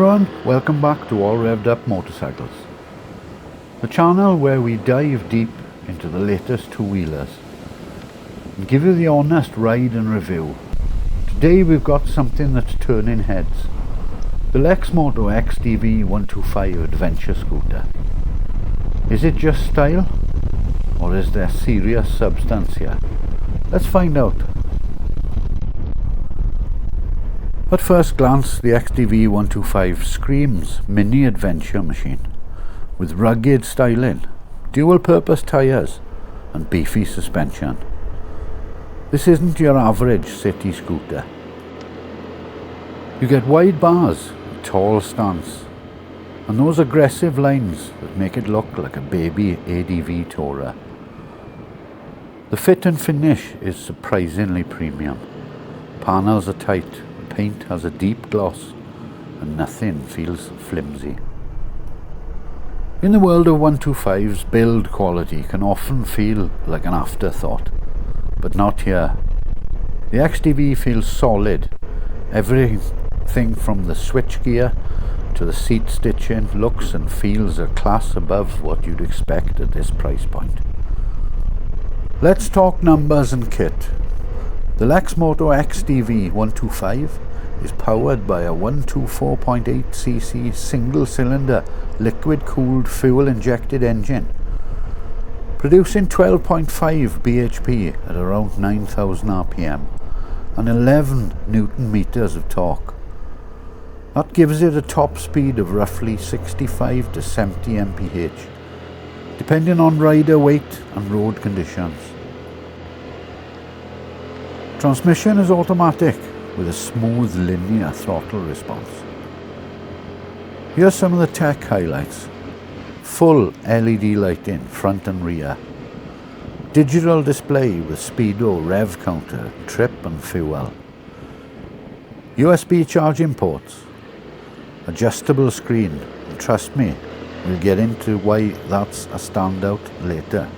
everyone, welcome back to All Revved Up Motorcycles, the channel where we dive deep into the latest two-wheelers and give you the honest ride and review. Today we've got something that's turning heads, the Lexmoto XDV125 adventure scooter. Is it just style, or is there serious substance here? Let's find out. At first glance, the XDV125 screams mini adventure machine, with rugged styling, dual-purpose tyres and beefy suspension. This isn't your average city scooter. You get wide bars, a tall stance, and those aggressive lines that make it look like a baby ADV tourer. The fit and finish is surprisingly premium. Panels are tight, paint has a deep gloss, and nothing feels flimsy. In the world of 125s, build quality can often feel like an afterthought, but not here. The XDV feels solid. Everything from the switchgear to the seat stitching looks and feels a class above what you'd expect at this price point. Let's talk numbers and kit. The Lexmoto XDV125 is powered by a 124.8cc single-cylinder liquid-cooled fuel-injected engine, producing 12.5 bhp at around 9,000 rpm and 11 newton meters of torque. That gives it a top speed of roughly 65 to 70 mph, depending on rider weight and road conditions. Transmission is automatic with a smooth linear throttle response. Here's some of the tech highlights. Full LED lighting front and rear. Digital display with speedo, rev counter, trip and fuel. USB charging ports. Adjustable screen. And trust me, we'll get into why that's a standout later.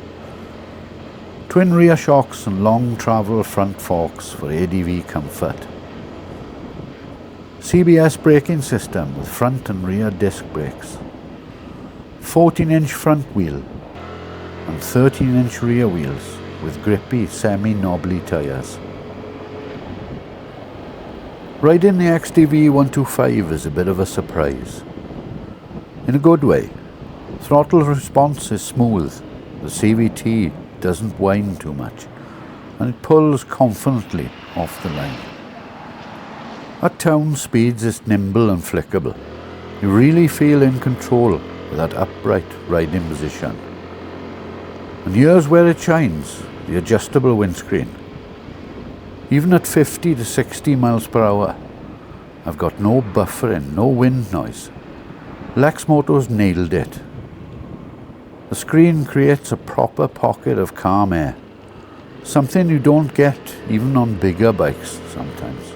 Twin rear shocks and long travel front forks for ADV comfort. CBS braking system with front and rear disc brakes. 14-inch front wheel and 13-inch rear wheels with grippy semi-knobbly tyres. Riding the XDV125 is a bit of a surprise. In a good way. Throttle response is smooth. The CVT doesn't whine too much, and it pulls confidently off the line. At town speeds it's nimble and flickable. You really feel in control with that upright riding position. And here's where it shines, the adjustable windscreen. Even at 50 to 60 miles per hour, I've got no buffering, no wind noise. Lexmoto's nailed it. The screen creates a proper pocket of calm air, something you don't get even on bigger bikes sometimes.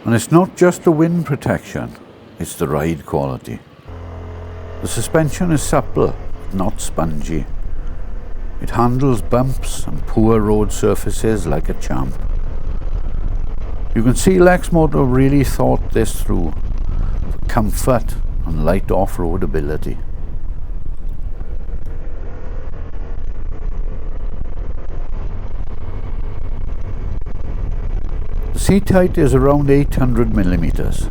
And it's not just the wind protection, it's the ride quality. The suspension is supple, not spongy. It handles bumps and poor road surfaces like a champ. You can see Lexmoto really thought this through for comfort and light off-road ability. The seat height is around 800 millimeters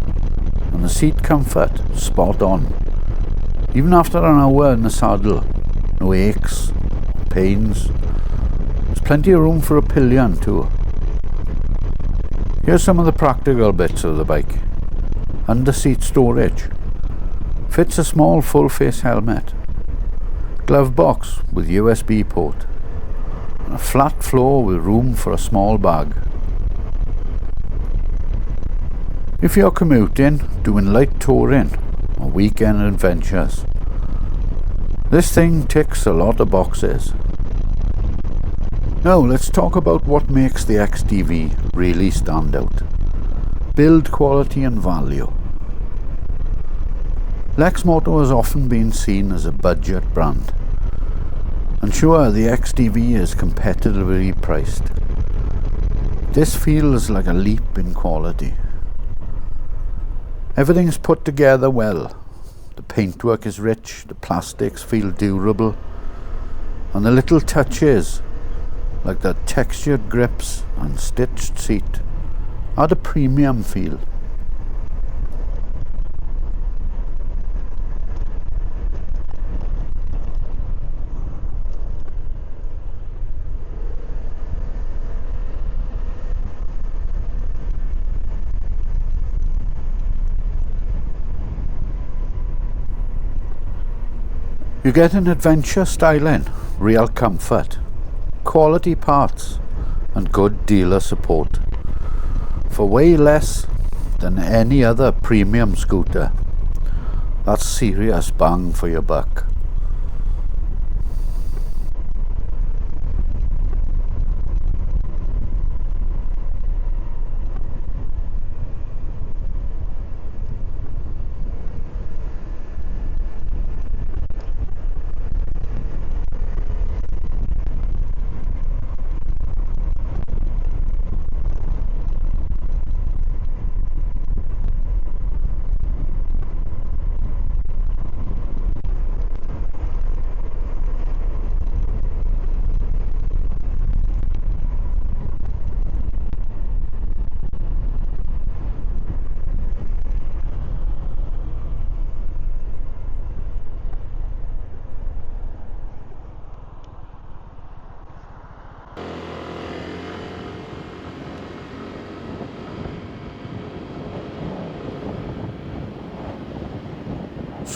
and the seat comfort spot on. Even after an hour in the saddle, no aches, pains. There's plenty of room for a pillion too. Here's some of the practical bits of the bike. Under seat storage. Fits a small full-face helmet. Glove box with USB port. And a flat floor with room for a small bag. If you're commuting, doing light touring or weekend adventures, this thing ticks a lot of boxes. Now let's talk about what makes the XDV really stand out. Build quality and value. Lexmoto has often been seen as a budget brand, and sure, the XDV is competitively priced. This feels like a leap in quality. Everything's put together well. The paintwork is rich, the plastics feel durable, and the little touches, like the textured grips and stitched seat, add a premium feel. You get an adventure styling, real comfort, quality parts and good dealer support for way less than any other premium scooter. That's serious bang for your buck.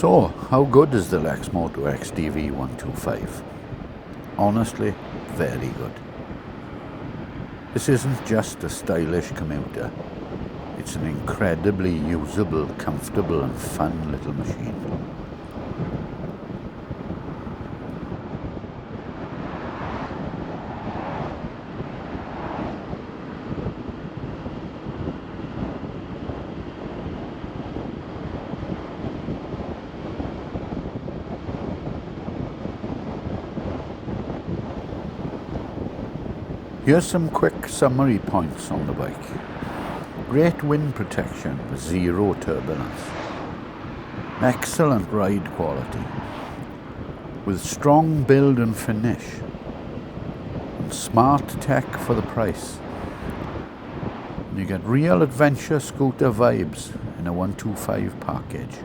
So, how good is the Lexmoto XDV125? Honestly, very good. This isn't just a stylish commuter, it's an incredibly usable, comfortable and fun little machine. Here's some quick summary points on the bike. Great wind protection with zero turbulence. Excellent ride quality with strong build and finish. And smart tech for the price. And you get real adventure scooter vibes in a 125 package.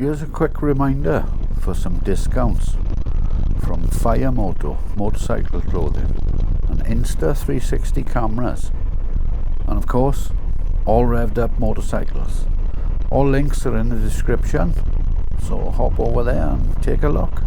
Here's a quick reminder for some discounts from Fire Moto motorcycle clothing and Insta360 cameras, and of course all revved up motorcycles. All links are in the description, so hop over there and take a look.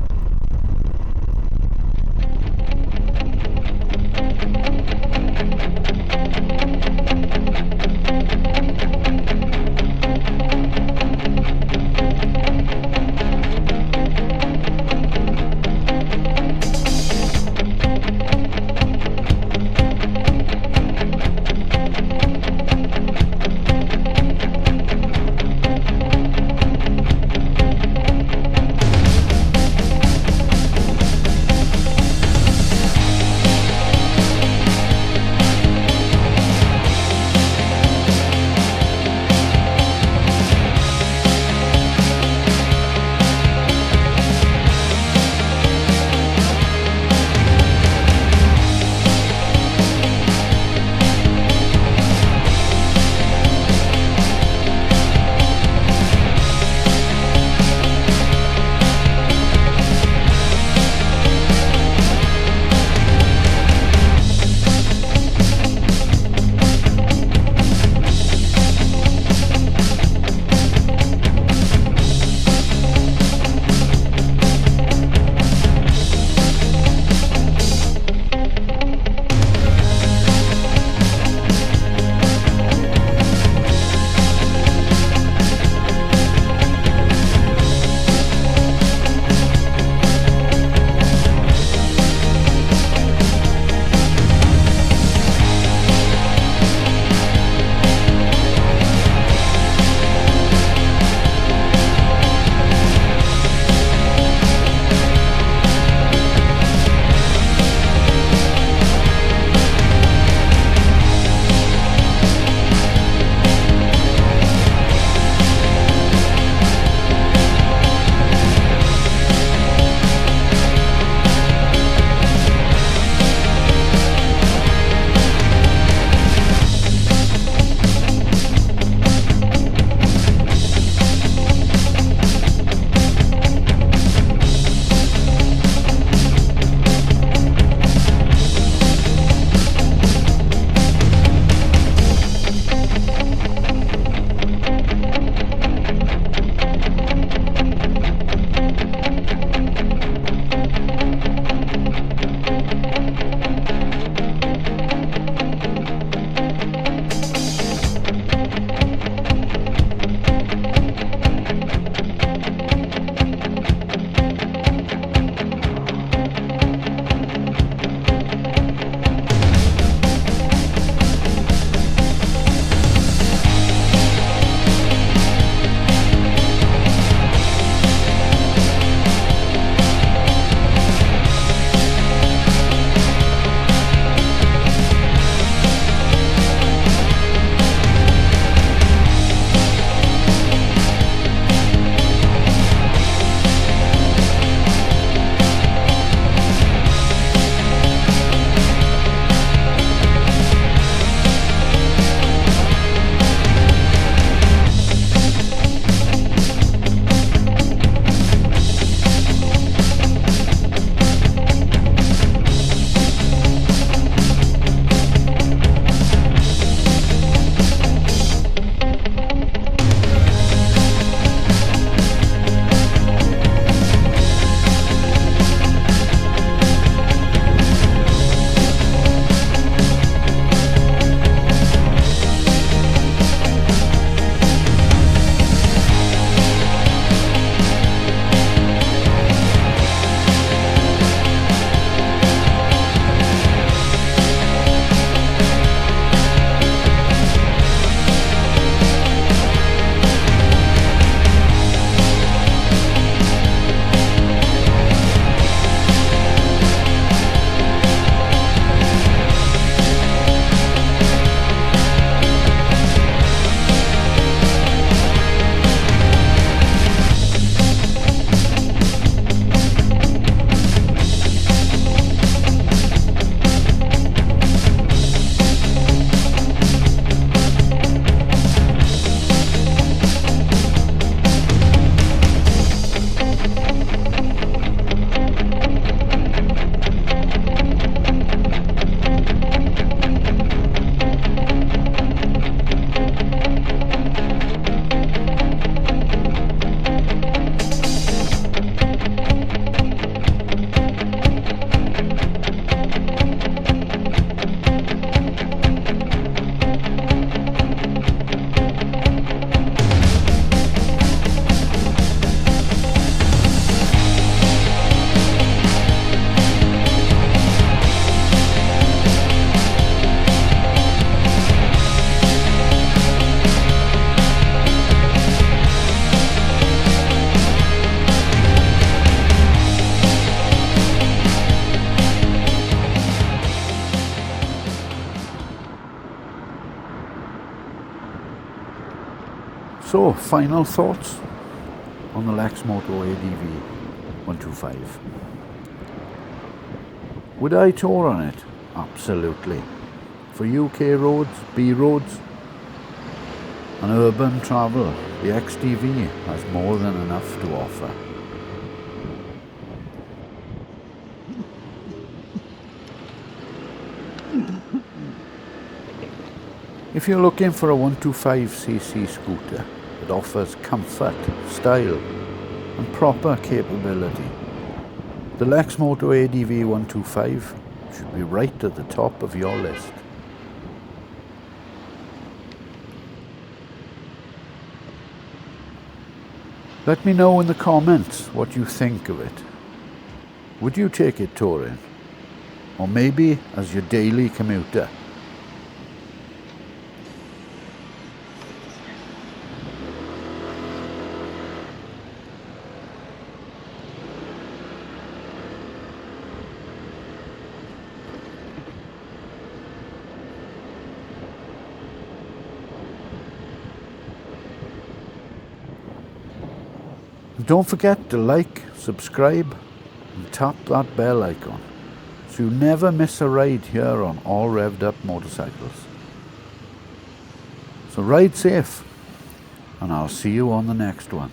So, final thoughts on the Lexmoto XDV125. Would I tour on it? Absolutely. For UK roads, B roads and urban travel, the XDV has more than enough to offer. If you're looking for a 125cc scooter that offers comfort, style and proper capability, the Lexmoto XDV125 should be right at the top of your list. Let me know in the comments what you think of it. Would you take it touring? Or maybe as your daily commuter? Don't forget to like, subscribe and tap that bell icon so you never miss a ride here on All Revved Up Motorcycles. So ride safe and I'll see you on the next one.